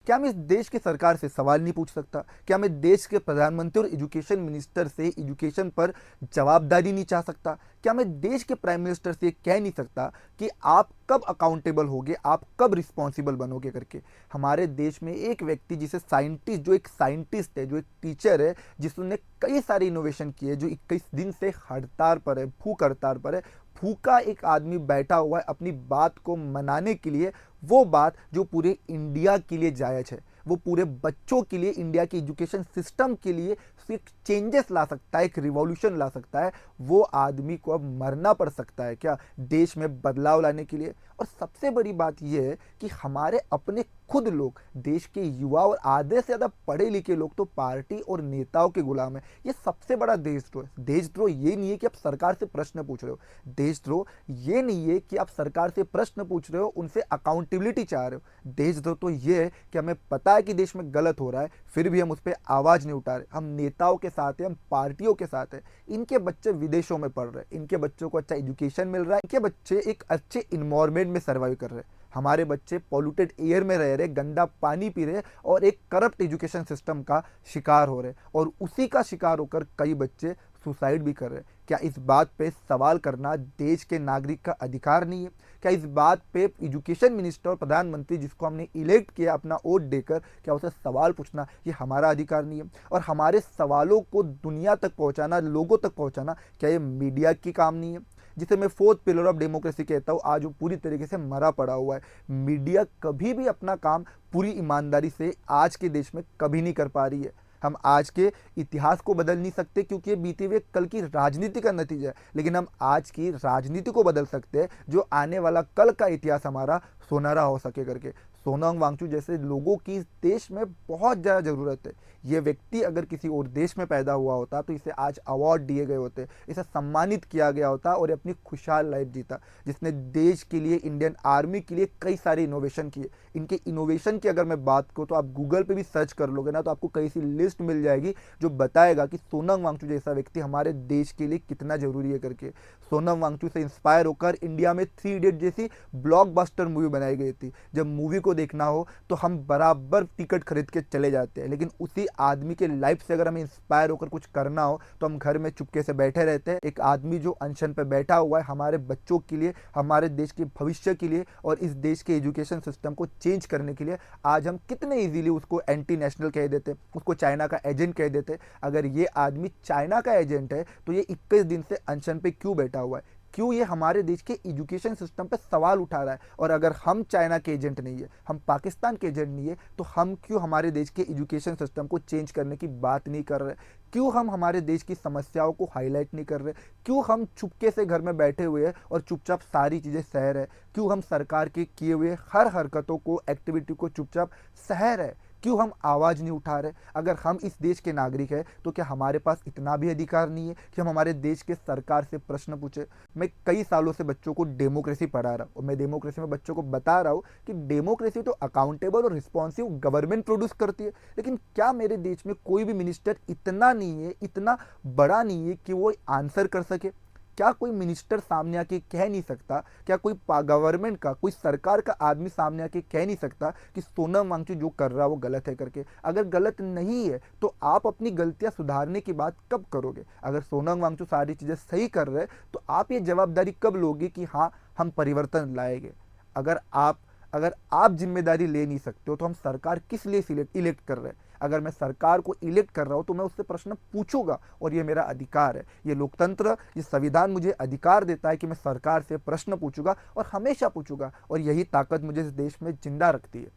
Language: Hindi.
क्या मैं इस देश की सरकार से सवाल नहीं पूछ सकता? क्या मैं देश के प्रधानमंत्री और एजुकेशन मिनिस्टर से एजुकेशन पर जवाबदारी नहीं चाह सकता? क्या मैं देश के प्राइम मिनिस्टर से कह नहीं सकता कि आप कब अकाउंटेबल होगे, आप कब रिस्पॉन्सिबल बनोगे करके? हमारे देश में एक व्यक्ति जिसे साइंटिस्ट, जो एक साइंटिस्ट है, जो एक टीचर है, जिसने कई सारे इनोवेशन किए, जो 21 दिन से हड़ताल पर है, भूख हड़ताल पर है, भूखा एक आदमी बैठा हुआ है अपनी बात को मनाने के लिए, वो बात जो पूरे इंडिया के लिए जायज है, वो पूरे बच्चों के लिए, इंडिया के एजुकेशन सिस्टम के लिए एक चेंजेस ला सकता है, एक रिवॉल्यूशन ला सकता है। वो आदमी को अब मरना पड़ सकता है क्या देश में बदलाव लाने के लिए? और सबसे बड़ी बात यह है कि हमारे अपने खुद लोग, देश के युवा और आधे से ज़्यादा पढ़े लिखे लोग तो पार्टी और नेताओं के गुलाम है। ये सबसे बड़ा देशद्रोह है। देशद्रोह ये नहीं है कि आप सरकार से प्रश्न पूछ रहे हो, देशद्रोह ये नहीं है कि आप सरकार से प्रश्न पूछ रहे हो, उनसे अकाउंटेबिलिटी चाह रहे हो। देशद्रोह तो ये है कि हमें पता है कि देश में गलत हो रहा है, फिर भी हम उस पर आवाज़ नहीं उठा रहे। हम नेताओं के साथ हैं, हम पार्टियों के साथ हैं। इनके बच्चे विदेशों में पढ़ रहे हैं, इनके बच्चों को अच्छा एजुकेशन मिल रहा है, इनके बच्चे एक अच्छे इन्वायरमेंट में सर्वाइव कर रहे हैं। हमारे बच्चे पॉल्यूटेड एयर में रह रहे, गंदा पानी पी रहे और एक करप्ट एजुकेशन सिस्टम का शिकार हो रहे, और उसी का शिकार होकर कई बच्चे सुसाइड भी कर रहे हैं। क्या इस बात पे सवाल करना देश के नागरिक का अधिकार नहीं है? क्या इस बात पे एजुकेशन मिनिस्टर और प्रधानमंत्री, जिसको हमने इलेक्ट किया अपना वोट देकर, क्या उसे सवाल पूछना ये हमारा अधिकार नहीं है? और हमारे सवालों को दुनिया तक पहुंचाना, लोगों तक पहुंचाना, क्या ये मीडिया की काम नहीं है? जिसे मैं फोर्थ पिलर ऑफ डेमोक्रेसी कहता हूँ, आज वो पूरी तरीके से मरा पड़ा हुआ है। मीडिया कभी भी अपना काम पूरी ईमानदारी से आज के देश में कभी नहीं कर पा रही है। हम आज के इतिहास को बदल नहीं सकते क्योंकि ये बीते हुए कल की राजनीति का नतीजा है, लेकिन हम आज की राजनीति को बदल सकते हैं, जो आने वाला कल का इतिहास हमारा सोनारा हो सके करके। सोनम वांगचुक जैसे लोगों की इस देश में बहुत ज़्यादा ज़रूरत है। ये व्यक्ति अगर किसी और देश में पैदा हुआ होता तो इसे आज अवार्ड दिए गए होते, इसे सम्मानित किया गया होता और ये अपनी खुशहाल लाइफ जीता, जिसने देश के लिए, इंडियन आर्मी के लिए कई सारे इनोवेशन किए। इनके इनोवेशन की अगर मैं बात करूँ तो आप गूगल पे भी सर्च कर लोगे ना, तो आपको कई सी लिस्ट मिल जाएगी जो बताएगा कि सोनम वांगचुक जैसा व्यक्ति हमारे देश के लिए कितना जरूरी है करके। सोनम वांगचुक से इंस्पायर होकर इंडिया में 3 इडियट जैसी ब्लॉकबस्टर मूवी बनाई गई थी। जब मूवी को देखना हो तो हम बराबर टिकट खरीद के चले जाते हैं, लेकिन उसी आदमी के लाइफ से अगर हमें इंस्पायर होकर कुछ करना हो तो हम घर में चुपके से बैठे रहते हैं। एक आदमी जो अनशन पे बैठा हुआ है हमारे बच्चों के लिए, हमारे देश के भविष्य के लिए और इस देश के एजुकेशन सिस्टम को चेंज करने के लिए, आज हम कितने इजीली उसको एंटी नेशनल कह देते, उसको चाइना का एजेंट कह देते। अगर ये आदमी चाइना का एजेंट है तो ये 21 दिन से अनशन पे क्यों बैठा हुआ है? क्यों ये हमारे देश के एजुकेशन सिस्टम पे सवाल उठा रहा है? और अगर हम चाइना के एजेंट नहीं है, हम पाकिस्तान के एजेंट नहीं है, तो हम क्यों हमारे देश के एजुकेशन सिस्टम को चेंज करने की बात नहीं कर रहे? क्यों हम हमारे देश की समस्याओं को हाईलाइट नहीं कर रहे? क्यों हम चुपके से घर में बैठे हुए हैं और चुपचाप सारी चीज़ें सह रहे? क्यों हम सरकार के किए हुए हर हरकतों को, एक्टिविटी को चुपचाप सह रहे? क्यों हम आवाज़ नहीं उठा रहे? अगर हम इस देश के नागरिक हैं तो क्या हमारे पास इतना भी अधिकार नहीं है कि हम हमारे देश के सरकार से प्रश्न पूछे? मैं कई सालों से बच्चों को डेमोक्रेसी पढ़ा रहा हूँ और मैं डेमोक्रेसी में बच्चों को बता रहा हूँ कि डेमोक्रेसी तो अकाउंटेबल और रिस्पॉन्सिव गवर्नमेंट प्रोड्यूस करती है, लेकिन क्या मेरे देश में कोई भी मिनिस्टर इतना नहीं है, इतना बड़ा नहीं है कि वो आंसर कर सके? क्या कोई मिनिस्टर सामने आके कह नहीं सकता, क्या कोई गवर्नमेंट का, कोई सरकार का आदमी सामने आके कह नहीं सकता कि सोनम वांगचुक जो कर रहा है वो गलत है करके? अगर गलत नहीं है तो आप अपनी गलतियां सुधारने की बात कब करोगे? अगर सोनम वांगचुक सारी चीज़ें सही कर रहे हैं तो आप ये जवाबदारी कब लोगे कि हाँ हम परिवर्तन लाएंगे? अगर आप अगर आप जिम्मेदारी ले नहीं सकते हो तो हम सरकार किस लिए इलेक्ट कर रहे हैं? अगर मैं सरकार को इलेक्ट कर रहा हूं तो मैं उससे प्रश्न पूछूंगा, और ये मेरा अधिकार है। ये लोकतंत्र, ये संविधान मुझे अधिकार देता है कि मैं सरकार से प्रश्न पूछूंगा और हमेशा पूछूंगा, और यही ताकत मुझे इस देश में जिंदा रखती है।